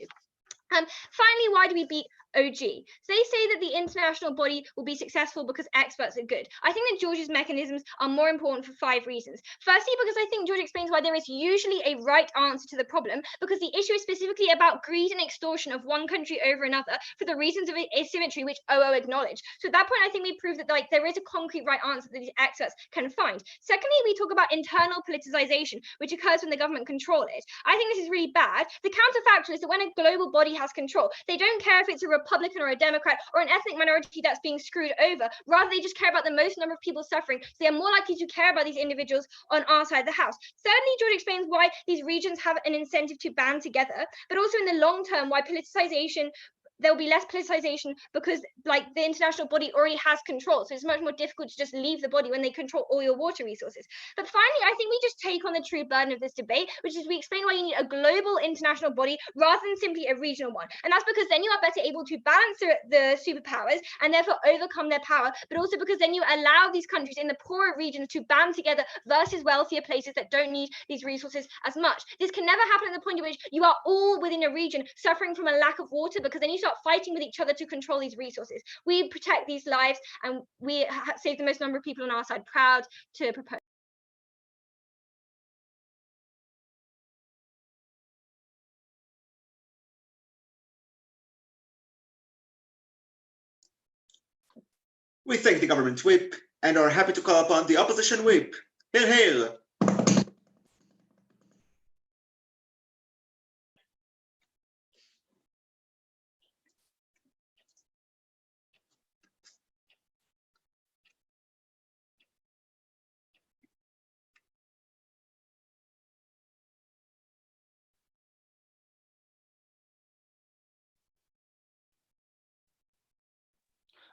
Finally, why do we beat OG? So they say that the international body will be successful because experts are good. I think that George's mechanisms are more important for 5 reasons. Firstly, because I think George explains why there is usually a right answer to the problem, because the issue is specifically about greed and extortion of one country over another for the reasons of asymmetry, which OO acknowledge. So at that point, I think we prove that like there is a concrete right answer that these experts can find. Secondly, we talk about internal politicization, which occurs when the government control it. I think this is really bad. The counterfactual is that when a global body has control, they don't care if it's a Republican or a Democrat or an ethnic minority that's being screwed over. Rather, they just care about the most number of people suffering. So they are more likely to care about these individuals on our side of the house. Thirdly, George explains why these regions have an incentive to band together, but also in the long term, why politicization, there will be less politicization because like the international body already has control. So it's much more difficult to just leave the body when they control all your water resources. But finally, I think we just take on the true burden of this debate, which is we explain why you need a global international body rather than simply a regional one. And that's because then you are better able to balance the superpowers and therefore overcome their power, but also because then you allow these countries in the poorer regions to band together versus wealthier places that don't need these resources as much. This can never happen at the point at which you are all within a region suffering from a lack of water, because then you start fighting with each other to control these resources. We protect these lives and we save the most number of people on our side. Proud to propose. We thank the government whip and are happy to call upon the opposition whip. Hail, hail!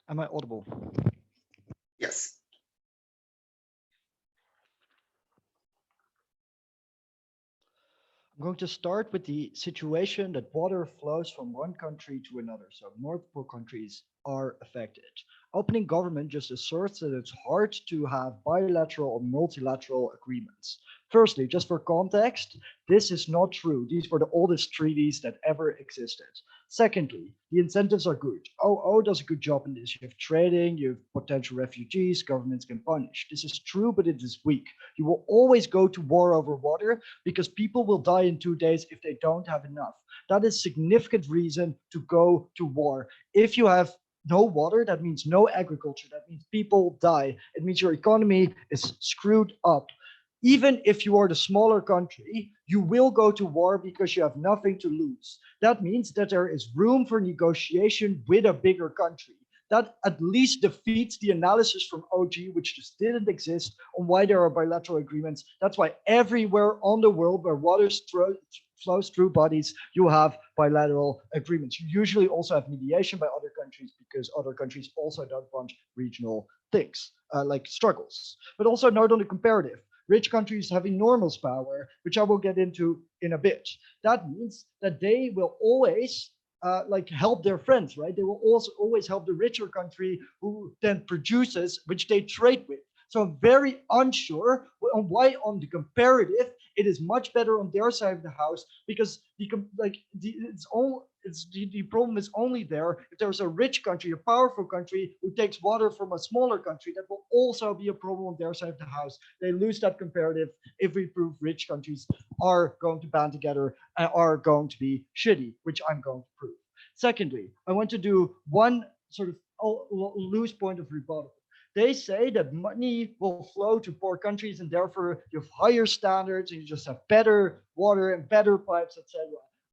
Am I audible? Yes. I'm going to start with the situation that water flows from one country to another. So multiple countries are affected. Opening government just asserts that it's hard to have bilateral or multilateral agreements. Firstly, just for context, this is not true. These were the oldest treaties that ever existed. Secondly, the incentives are good. OO does a good job in this. You have trading, you have potential refugees, governments can punish. This is true, but it is weak. You will always go to war over water because people will die in 2 days if they don't have enough. That is significant reason to go to war. If you have no water, that means no agriculture. That means people die. It means your economy is screwed up. Even if you are the smaller country, you will go to war because you have nothing to lose. That means that there is room for negotiation with a bigger country. That at least defeats the analysis from OG, which just didn't exist, on why there are bilateral agreements. That's why everywhere on the world where water flows through bodies, you have bilateral agreements. You usually also have mediation by other countries because other countries also don't want regional things like struggles. But also note on the comparative. Rich countries have enormous power, which I will get into in a bit. That means that they will always help their friends, right? They will also always help the richer country who then produces, which they trade with. So I'm very unsure on why on the comparative, it is much better on their side of the house because the problem is only there if there's a rich country, a powerful country who takes water from a smaller country. That will also be a problem on their side of the house. They lose that comparative if we prove rich countries are going to band together and are going to be shitty, which I'm going to prove. Secondly, I want to do one sort of loose point of rebuttal. They say that money will flow to poor countries and therefore you have higher standards and you just have better water and better pipes, etc.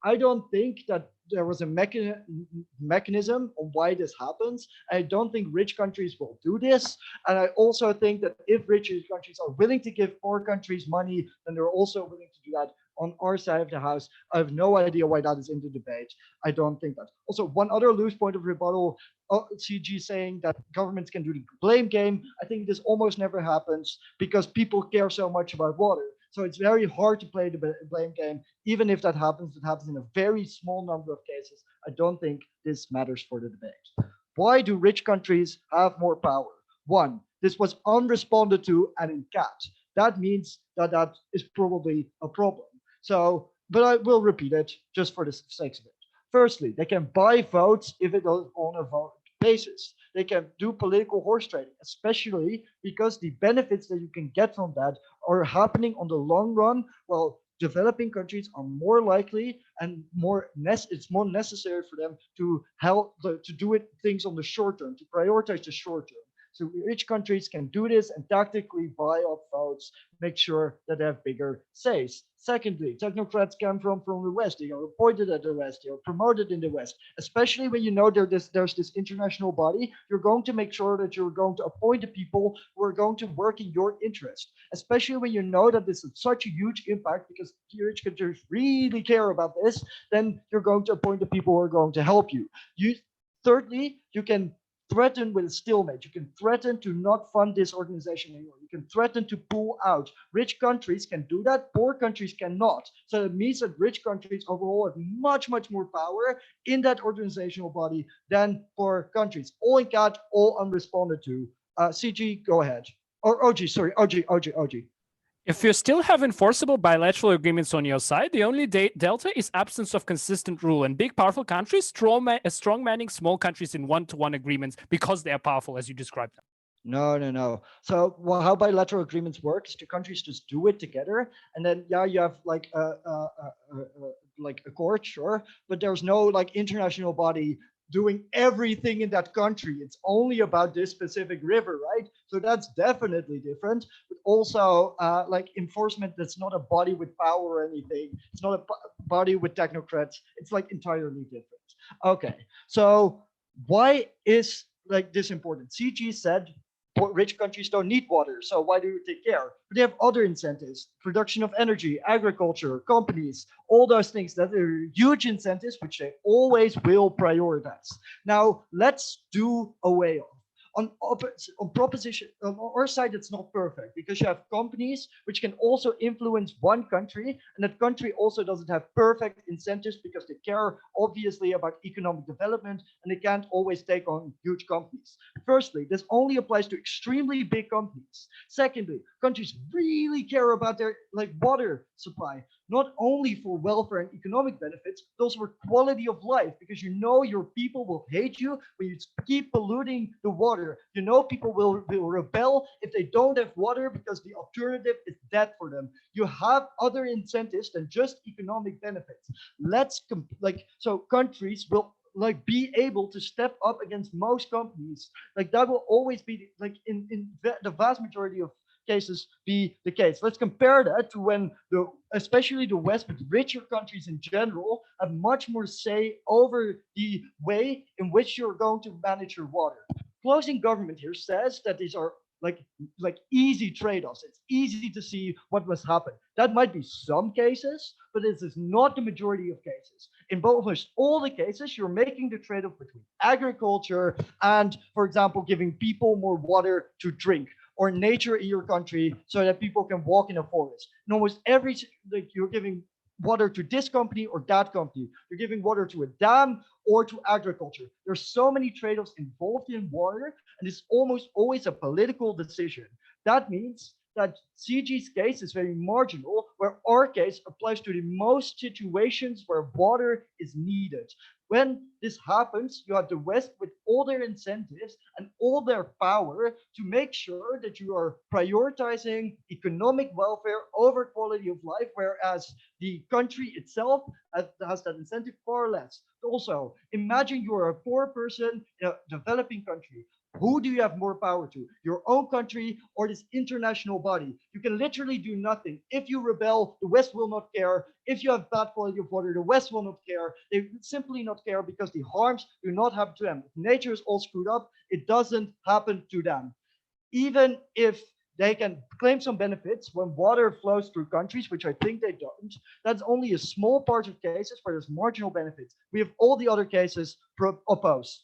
I don't think that there was a mechanism on why this happens. I don't think rich countries will do this. And I also think that if rich countries are willing to give poor countries money, then they're also willing to do that on our side of the house. I have no idea why that is in the debate. I don't think that. Also, one other loose point of rebuttal, CG saying that governments can do the blame game. I think this almost never happens because people care so much about water. So it's very hard to play the blame game. Even if that happens, it happens in a very small number of cases. I don't think this matters for the debate. Why do rich countries have more power? One, this was unresponded to and in CAT. That means that that is probably a problem. So, but I will repeat it just for the sake of it. Firstly, they can buy votes if it is on a vote basis. They can do political horse trading, especially because the benefits that you can get from that are happening on the long run. Well, developing countries are more likely and it's more necessary for them to help to do things on the short term, to prioritize the short term. So rich countries can do this and tactically buy up votes, make sure that they have bigger says. Secondly, technocrats come from the West. They are appointed at the West. They are promoted in the West. Especially when you know there's this international body, you're going to make sure that you're going to appoint the people who are going to work in your interest. Especially when you know that this is such a huge impact because rich countries really care about this, then you're going to appoint the people who are going to help you. Thirdly, you can threaten with a stalemate. You can threaten to not fund this organization anymore. You can threaten to pull out. Rich countries can do that. Poor countries cannot. So it means that rich countries overall have much, much more power in that organizational body than poor countries. All in CAT, all unresponded to. CG, go ahead. Or OG, sorry, OG. If you still have enforceable bilateral agreements on your side, the only delta is absence of consistent rule. And big, powerful countries strongmanning small countries in one-to-one agreements because they are powerful, as you described them. No. So how bilateral agreements work is the countries just do it together, and then you have like a court, sure, but there's no like international body doing everything in that country. It's only about this specific river, right? So that's definitely different. But also like enforcement, that's not a body with power or anything. It's not a body with technocrats. It's like entirely different. Okay, so why is like this important? CG said rich countries don't need water, so why do you take care? But they have other incentives: production of energy, agriculture, companies, all those things that are huge incentives which they always will prioritize. Now let's do away of. On proposition, on our side, it's not perfect because you have companies which can also influence one country, and that country also doesn't have perfect incentives because they care obviously about economic development and they can't always take on huge companies. Firstly, this only applies to extremely big companies. Secondly, countries really care about their like water supply, not only for welfare and economic benefits, but also for quality of life, because you know your people will hate you when you keep polluting the water. You know people will rebel if they don't have water because the alternative is death for them. You have other incentives than just economic benefits. So countries will like be able to step up against most companies. Like that will always be like in the vast majority of cases be the case. Let's compare that to when especially the West, but richer countries in general, have much more say over the way in which you're going to manage your water. Closing government here says that these are like easy trade-offs. It's easy to see what must happen. That might be some cases, but this is not the majority of cases. In almost all the cases, you're making the trade-off between agriculture and, for example, giving people more water to drink, or nature in your country so that people can walk in a forest. In almost every, like you're giving water to this company or that company. You're giving water to a dam or to agriculture. There's so many trade-offs involved in water, and it's almost always a political decision. That means that CG's case is very marginal, where our case applies to the most situations where water is needed. When this happens, you have the West with all their incentives and all their power to make sure that you are prioritizing economic welfare over quality of life, whereas the country itself has that incentive far less. Also, imagine you are a poor person in a developing country. Who do you have more power to? Your own country or this international body? You can literally do nothing. If you rebel, the West will not care. If you have bad quality of water, the West will not care. They simply not care because the harms do not happen to them. If nature is all screwed up, it doesn't happen to them. Even if they can claim some benefits when water flows through countries, which I think they don't, that's only a small part of cases where there's marginal benefits. We have all the other cases opposed.